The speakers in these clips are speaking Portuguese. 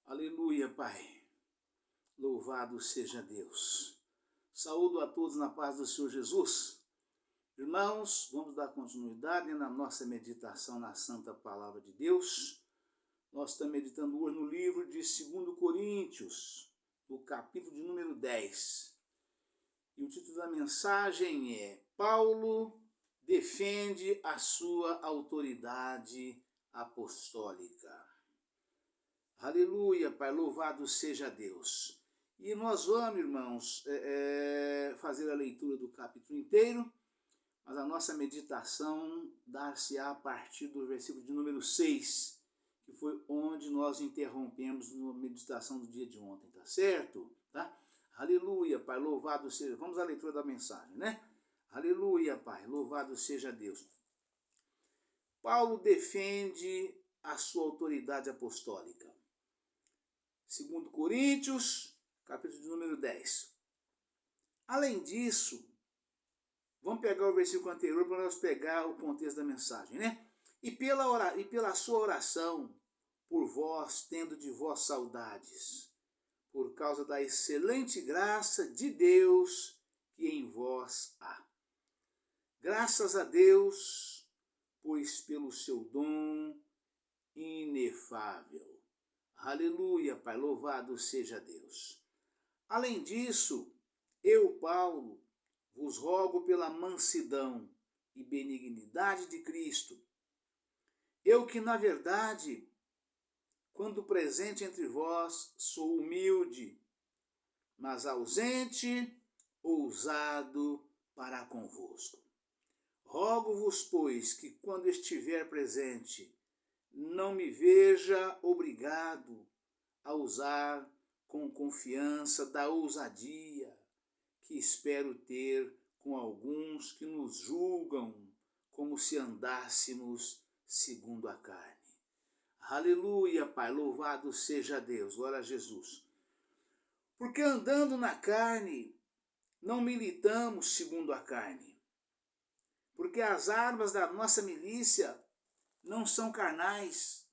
Aleluia, Pai. Louvado seja Deus. Saúdo a todos na paz do Senhor Jesus. Irmãos, vamos dar continuidade na nossa meditação na Santa Palavra de Deus. Nós estamos meditando hoje no livro de 2 Coríntios, no capítulo de número 10. E o título da mensagem é Paulo defende a sua autoridade apostólica. Aleluia, Pai, louvado seja Deus. E nós vamos, irmãos, fazer a leitura do capítulo inteiro, mas a nossa meditação dar-se-á a partir do versículo de número 6, que foi onde nós interrompemos na meditação do dia de ontem, tá certo? Tá? Aleluia, Pai, louvado seja. Vamos à leitura da mensagem, né? Aleluia, Pai, louvado seja Deus. Paulo defende a sua autoridade apostólica. 2 Coríntios, capítulo de número 10. Além disso, vamos pegar o versículo anterior para nós pegar o contexto da mensagem, né? E pela sua oração, por vós, tendo de vós saudades, por causa da excelente graça de Deus que em vós há. Graças a Deus, pois pelo seu dom inefável. Aleluia, Pai, louvado seja Deus. Além disso, eu, Paulo, vos rogo pela mansidão e benignidade de Cristo. Eu que, na verdade, quando presente entre vós, sou humilde, mas ausente, ousado para convosco. Rogo-vos, pois, que quando estiver presente, não me veja obrigado a usar com confiança da ousadia que espero ter com alguns que nos julgam como se andássemos segundo a carne. Aleluia, Pai, louvado seja Deus, glória a Jesus. Porque andando na carne, não militamos segundo a carne. Porque as armas da nossa milícia não são carnais,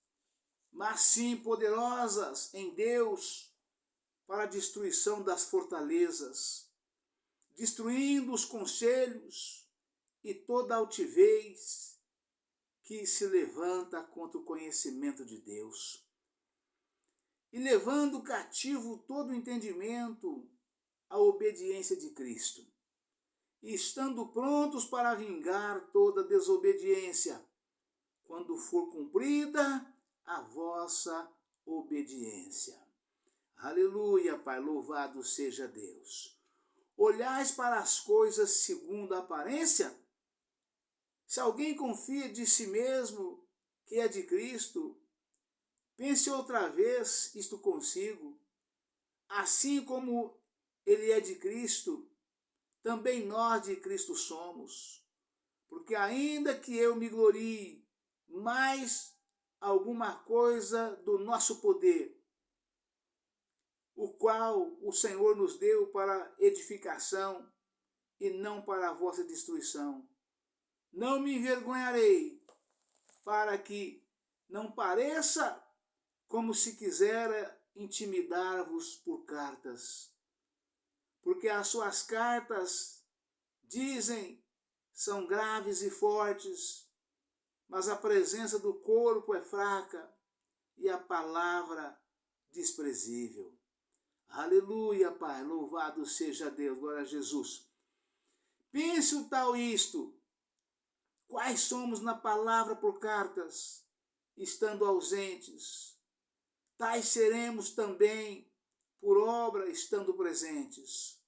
mas sim poderosas em Deus para a destruição das fortalezas, destruindo os conselhos e toda altivez que se levanta contra o conhecimento de Deus, e levando cativo todo o entendimento à obediência de Cristo, e estando prontos para vingar toda desobediência, quando for cumprida a vossa obediência. Aleluia, Pai, louvado seja Deus. Olhais para as coisas segundo a aparência? Se alguém confia de si mesmo que é de Cristo, pense outra vez isto consigo. Assim como ele é de Cristo, também nós de Cristo somos. Porque ainda que eu me glorie, mais alguma coisa do nosso poder, o qual o Senhor nos deu para edificação e não para a vossa destruição. Não me envergonharei, para que não pareça como se quisera intimidar-vos por cartas. Porque as suas cartas, dizem, são graves e fortes, mas a presença do corpo é fraca e a palavra desprezível. Aleluia, Pai, louvado seja Deus, glória a Jesus. Pense o tal isto, quais somos na palavra por cartas, estando ausentes, tais seremos também por obra, estando presentes.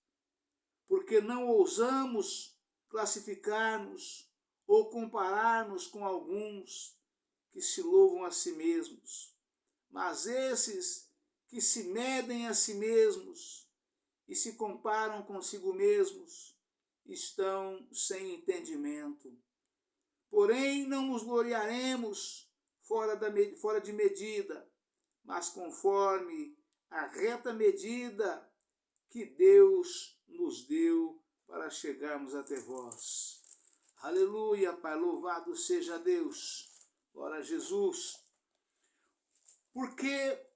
Porque não ousamos classificar-nos ou comparar-nos com alguns que se louvam a si mesmos, mas esses que se medem a si mesmos e se comparam consigo mesmos estão sem entendimento. Porém, não nos gloriaremos fora de medida, mas conforme a reta medida que Deus nos deu para chegarmos até vós. Aleluia, Pai, louvado seja Deus. Glória a Jesus. Porque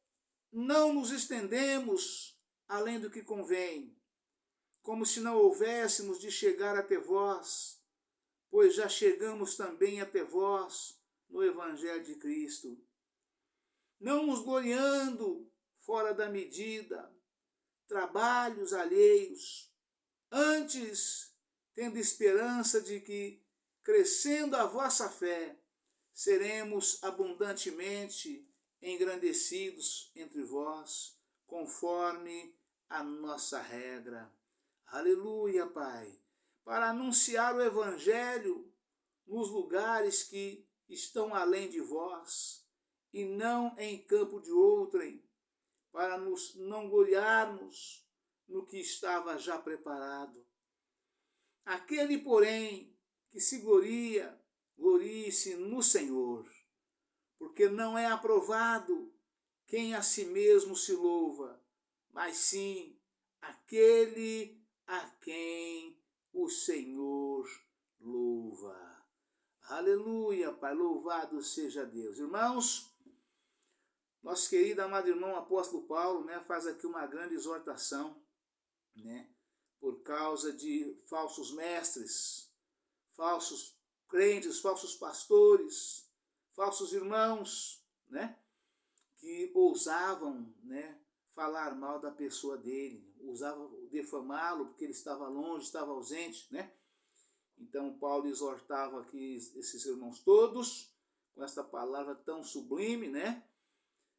não nos estendemos além do que convém, como se não houvéssemos de chegar até vós, pois já chegamos também até vós no Evangelho de Cristo. Não nos gloriando fora da medida, trabalhos alheios, antes tendo esperança de que, crescendo a vossa fé, seremos abundantemente engrandecidos entre vós, conforme a nossa regra. Aleluia, Pai, para anunciar o Evangelho nos lugares que estão além de vós, e não em campo de outrem, para nos não gloriarmos no que estava já preparado. Aquele, porém, que se gloria, glorie-se no Senhor, porque não é aprovado quem a si mesmo se louva, mas sim aquele a quem o Senhor louva. Aleluia, Pai, louvado seja Deus. Irmãos, nosso querido amado irmão apóstolo Paulo, faz aqui uma grande exortação, por causa de falsos mestres, falsos crentes, falsos pastores, falsos irmãos, que ousavam, falar mal da pessoa dele, ousavam difamá-lo porque ele estava longe, estava ausente, Então Paulo exortava aqui esses irmãos todos com esta palavra tão sublime,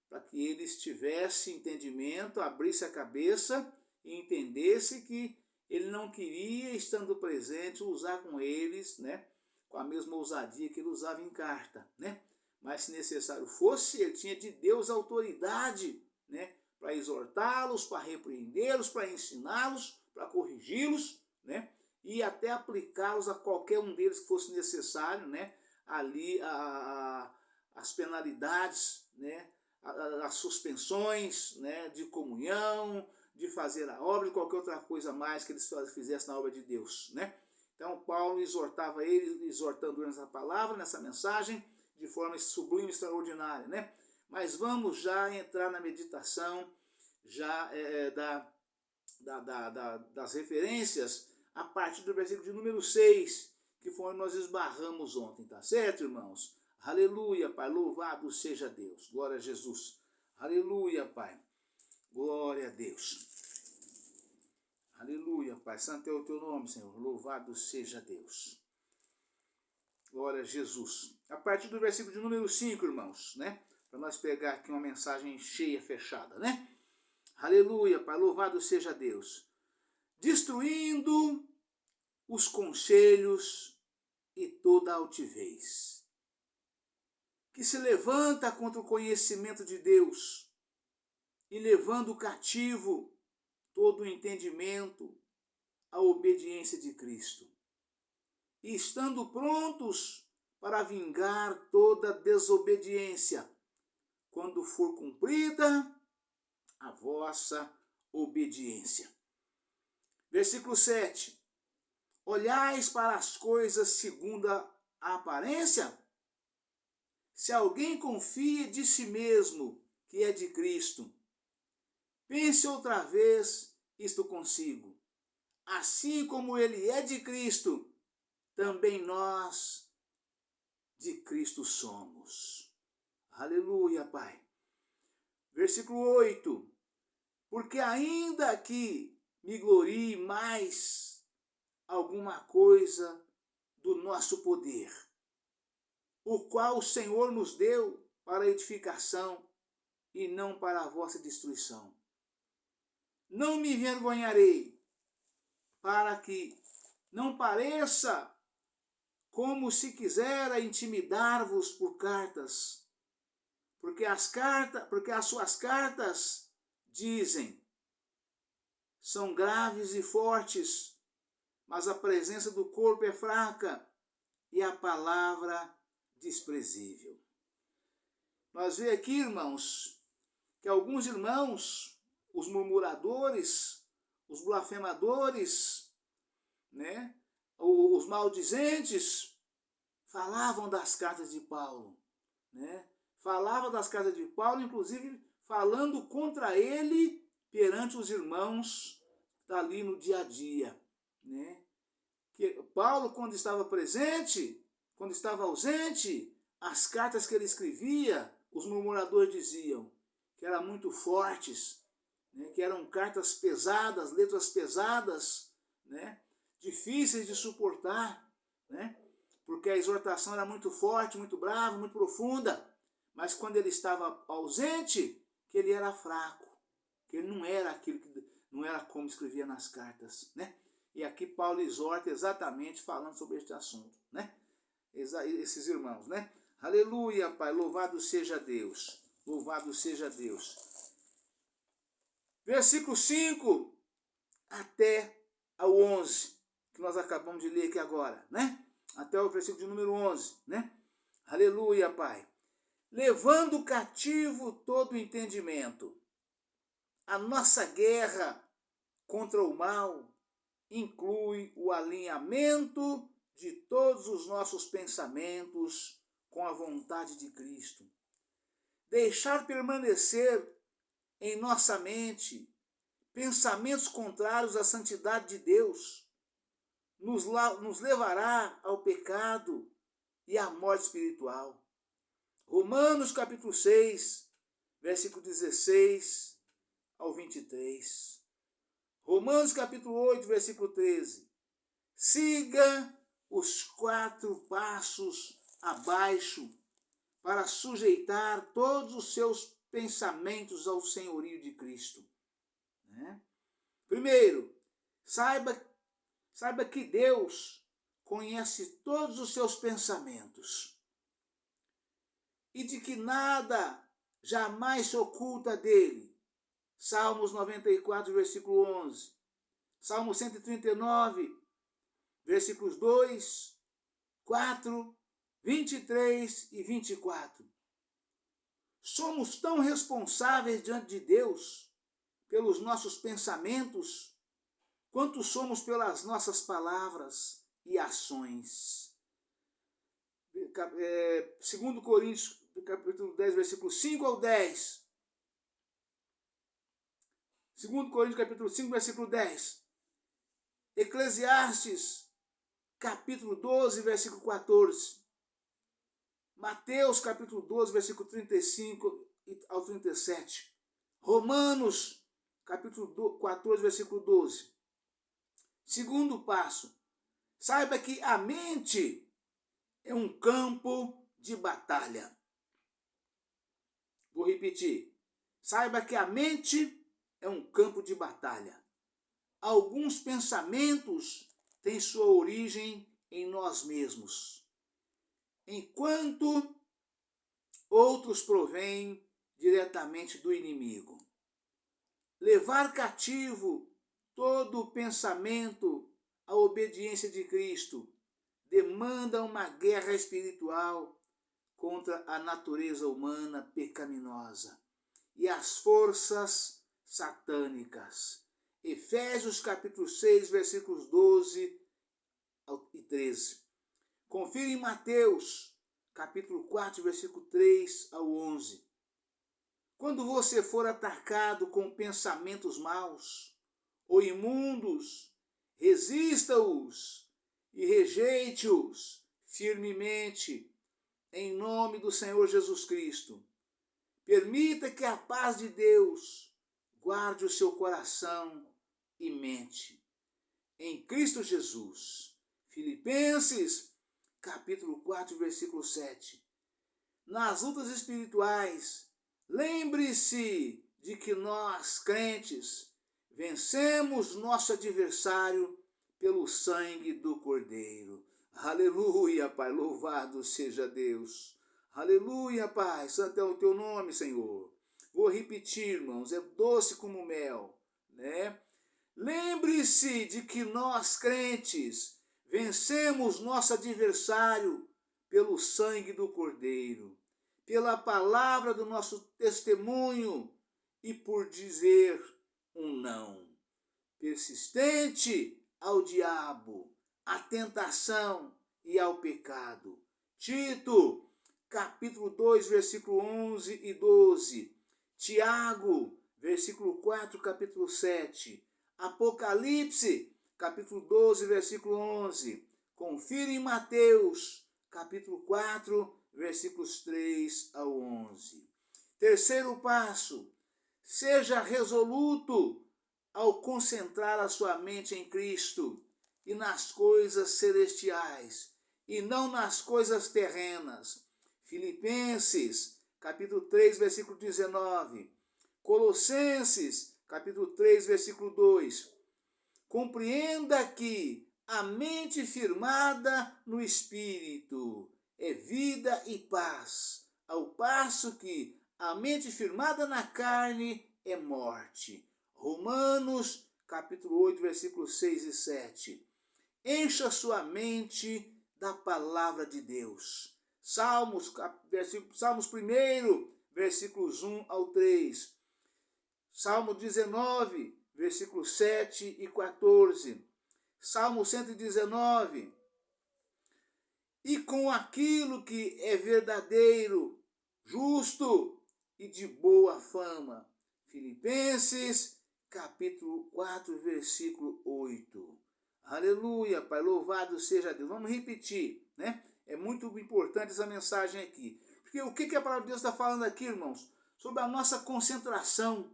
para que eles tivessem entendimento, abrisse a cabeça e entendesse que ele não queria, estando presente, usar com eles, com a mesma ousadia que ele usava em carta, Mas se necessário fosse, ele tinha de Deus autoridade, para exortá-los, para repreendê-los, para ensiná-los, para corrigi-los, e até aplicá-los a qualquer um deles que fosse necessário, ali as penalidades, as suspensões, de comunhão, de fazer a obra, de qualquer outra coisa mais que eles fizessem na obra de Deus, Então Paulo exortava ele, exortando nessa palavra, nessa mensagem, de forma sublime e extraordinária, Mas vamos já entrar na meditação já das referências a partir do versículo de número 6, que foi onde nós esbarramos ontem, tá certo, irmãos? Aleluia, Pai, louvado seja Deus, glória a Jesus. Aleluia, Pai, glória a Deus. Aleluia, Pai, santo é o teu nome, Senhor, louvado seja Deus. Glória a Jesus. A partir do versículo de número 5, irmãos, para nós pegar aqui uma mensagem cheia, fechada, Aleluia, Pai, louvado seja Deus. Destruindo os conselhos e toda a altivez que se levanta contra o conhecimento de Deus, e levando cativo todo o entendimento à obediência de Cristo, e estando prontos para vingar toda desobediência, quando for cumprida a vossa obediência. Versículo 7. Olhais para as coisas segundo a aparência? Se alguém confia de si mesmo que é de Cristo, pense outra vez isto consigo. Assim como ele é de Cristo, também nós de Cristo somos. Aleluia, Pai. Versículo 8. Porque ainda que me glorie mais alguma coisa do nosso poder, o qual o Senhor nos deu para edificação e não para a vossa destruição. Não me envergonharei, para que não pareça como se quisera intimidar-vos por cartas, porque as suas cartas, dizem, são graves e fortes, mas a presença do corpo é fraca e a palavra desprezível. Nós vemos aqui, irmãos, que alguns irmãos, os murmuradores, os blasfemadores, os maldizentes, falavam das cartas de Paulo, falavam das cartas de Paulo, inclusive falando contra ele perante os irmãos ali no dia a dia, né? Que Paulo, quando estava presente, quando estava ausente, as cartas que ele escrevia, os murmuradores diziam que eram muito fortes, né? Que eram cartas pesadas, letras pesadas, né? Difíceis de suportar, né? Porque a exortação era muito forte, muito brava, muito profunda. Mas quando ele estava ausente, que ele era fraco, que ele não era aquilo que não era como escrevia nas cartas, né? E aqui Paulo exorta exatamente falando sobre este assunto, né? Esses irmãos, né? Aleluia, Pai, louvado seja Deus. Louvado seja Deus. Versículo 5 até ao 11, que nós acabamos de ler aqui agora, né? Até o versículo de número 11, né? Aleluia, Pai. Levando cativo todo o entendimento. A nossa guerra contra o mal inclui o alinhamento de todos os nossos pensamentos com a vontade de Cristo. Deixar permanecer em nossa mente pensamentos contrários à santidade de Deus nos levará ao pecado e à morte espiritual. Romanos capítulo 6, versículo 16 ao 23. Romanos capítulo 8, versículo 13. Siga os 4 passos abaixo para sujeitar todos os seus pensamentos ao senhorio de Cristo. Né? Primeiro, saiba que Deus conhece todos os seus pensamentos e de que nada jamais se oculta dele. Salmos 94, versículo 11. Salmo 139, versículos 2, 4, 23 e 24. Somos tão responsáveis diante de Deus pelos nossos pensamentos quanto somos pelas nossas palavras e ações. 2 Coríntios, capítulo 10, versículo 5 ao 10. 2 Coríntios, capítulo 5, versículo 10. Eclesiastes, capítulo 12, versículo 14. Mateus, capítulo 12, versículo 35 ao 37. Romanos, capítulo 14, versículo 12. Segundo passo, saiba que a mente é um campo de batalha. Vou repetir. Saiba que a mente é um campo de batalha. Alguns pensamentos têm sua origem em nós mesmos, enquanto outros provêm diretamente do inimigo. Levar cativo todo pensamento à obediência de Cristo demanda uma guerra espiritual contra a natureza humana pecaminosa e as forças satânicas. Efésios capítulo 6, versículos 12 e 13. Confira em Mateus capítulo 4, versículo 3 ao 11. Quando você for atacado com pensamentos maus ou imundos, resista-os e rejeite-os firmemente, em nome do Senhor Jesus Cristo. Permita que a paz de Deus guarde o seu coração e mente. Em Cristo Jesus. Filipenses, capítulo 4, versículo 7. Nas lutas espirituais, lembre-se de que nós, crentes, vencemos nosso adversário pelo sangue do Cordeiro. Aleluia, Pai, louvado seja Deus. Aleluia, Pai, santo é o teu nome, Senhor. Vou repetir, irmãos, é doce como mel, né? Lembre-se de que nós, crentes, vencemos nosso adversário pelo sangue do Cordeiro, pela palavra do nosso testemunho e por dizer um não persistente ao diabo, à tentação e ao pecado. Tito, capítulo 2, versículo 11 e 12. Tiago, versículo 4, capítulo 7. Apocalipse, capítulo 12, versículo 11. Confira em Mateus, capítulo 4, versículos 3 ao 11. Terceiro passo, seja resoluto ao concentrar a sua mente em Cristo e nas coisas celestiais, e não nas coisas terrenas. Filipenses, capítulo 3, versículo 19. Colossenses, capítulo 3, versículo 2. Compreenda que a mente firmada no Espírito é vida e paz, ao passo que a mente firmada na carne é morte. Romanos, capítulo 8, versículos 6 e 7. Encha sua mente da palavra de Deus. Salmos 1, versículos 1 ao 3. Salmo 19, versículos 7 e 14. Salmo 119. E com aquilo que é verdadeiro, justo e de boa fama. Filipenses, capítulo 4, versículo 8. Aleluia, Pai, louvado seja Deus. Vamos repetir, né? É muito importante essa mensagem aqui. Porque o que a palavra de Deus está falando aqui, irmãos? Sobre a nossa concentração,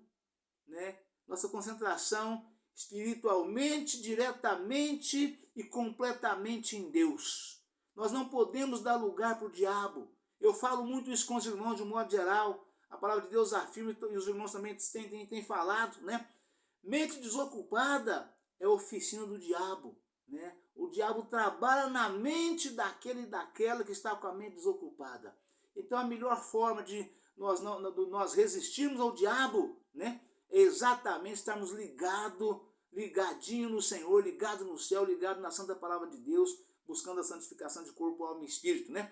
né? Nossa concentração espiritualmente, diretamente e completamente em Deus. Nós não podemos dar lugar para o diabo. Eu falo muito isso com os irmãos de um modo geral. A palavra de Deus afirma, e os irmãos também têm falado, né? Mente desocupada é a oficina do diabo, né? O diabo trabalha na mente daquele e daquela que está com a mente desocupada. Então a melhor forma de nós resistirmos ao diabo, né, é exatamente estarmos ligadinho no Senhor, ligado no céu, ligado na santa palavra de Deus, buscando a santificação de corpo, alma e espírito, né?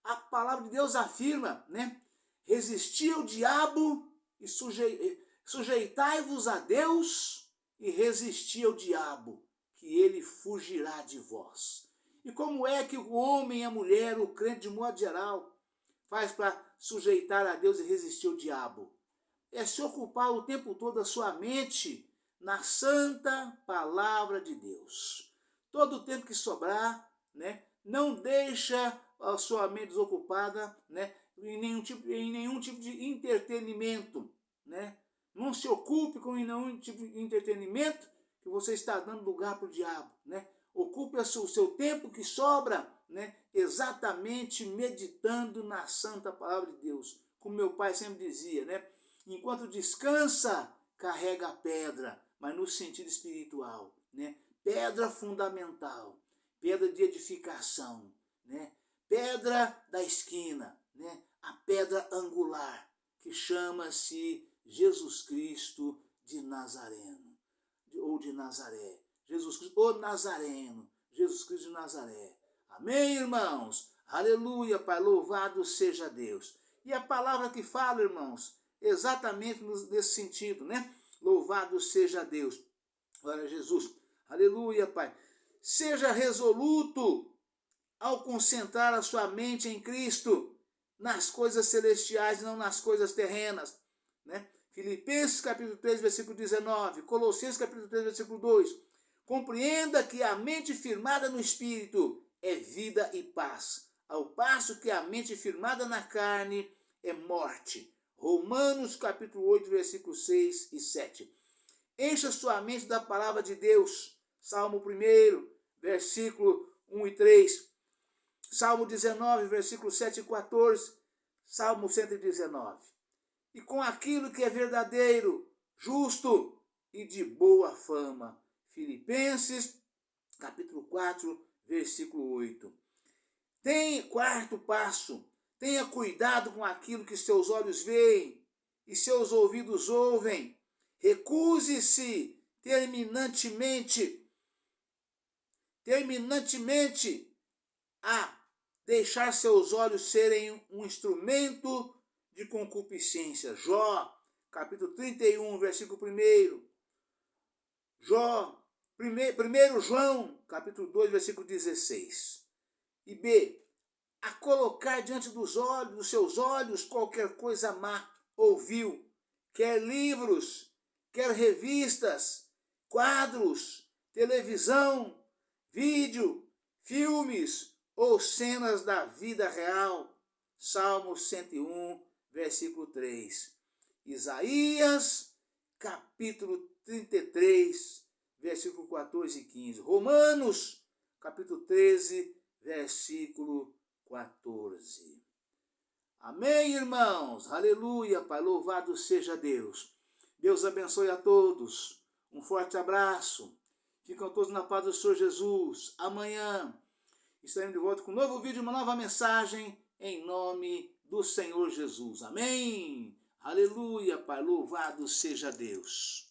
A palavra de Deus afirma, né? Resistir ao diabo e sujeitai-vos a Deus e resistir ao diabo, que ele fugirá de vós. E como é que o homem e a mulher, o crente de modo geral, faz para sujeitar a Deus e resistir ao diabo? É se ocupar o tempo todo a sua mente na santa palavra de Deus. Todo o tempo que sobrar, né, não deixa a sua mente desocupada, né, em nenhum tipo de entretenimento, né? Não se ocupe com nenhum tipo de entretenimento que você está dando lugar para o diabo, né? Ocupe o seu tempo que sobra, né, exatamente meditando na santa palavra de Deus. Como meu pai sempre dizia, né? Enquanto descansa, carrega a pedra, mas no sentido espiritual, né? Pedra fundamental, pedra de edificação, né? Pedra da esquina, né? A pedra angular, que chama-se Jesus Cristo de Nazareno, ou de Nazaré. Jesus Cristo, o Nazareno, Jesus Cristo de Nazaré. Amém, irmãos? Aleluia, Pai, louvado seja Deus. E a palavra que fala, irmãos, exatamente nesse sentido, né? Louvado seja Deus. Glória a Jesus. Aleluia, Pai. Seja resoluto ao concentrar a sua mente em Cristo, nas coisas celestiais e não nas coisas terrenas, né? Filipenses capítulo 3, versículo 19, Colossenses capítulo 3, versículo 2. Compreenda que a mente firmada no Espírito é vida e paz, ao passo que a mente firmada na carne é morte. Romanos capítulo 8, versículos 6 e 7. Encha sua mente da palavra de Deus. Salmo 1, versículo 1 e 3. Salmo 19, versículo 7 e 14. Salmo 119. E com aquilo que é verdadeiro, justo e de boa fama. Filipenses, capítulo 4, versículo 8. Quarto passo, tenha cuidado com aquilo que seus olhos veem e seus ouvidos ouvem. Recuse-se terminantemente a deixar seus olhos serem um instrumento de concupiscência. Jó, capítulo 31, versículo 1. Jó, 1 João, capítulo 2, versículo 16. E B, a colocar diante dos seus olhos, qualquer coisa má ou vil, quer livros, quer revistas, quadros, televisão, vídeo, filmes ou cenas da vida real. Salmo 101, versículo 3. Isaías, capítulo 33, versículo 14 e 15. Romanos, capítulo 13, versículo 14. Amém, irmãos? Aleluia, Pai, louvado seja Deus. Deus abençoe a todos. Um forte abraço. Ficam todos na paz do Senhor Jesus. Amanhã estaremos de volta com um novo vídeo, uma nova mensagem, em nome do Senhor Jesus. Amém? Aleluia, Pai, louvado seja Deus.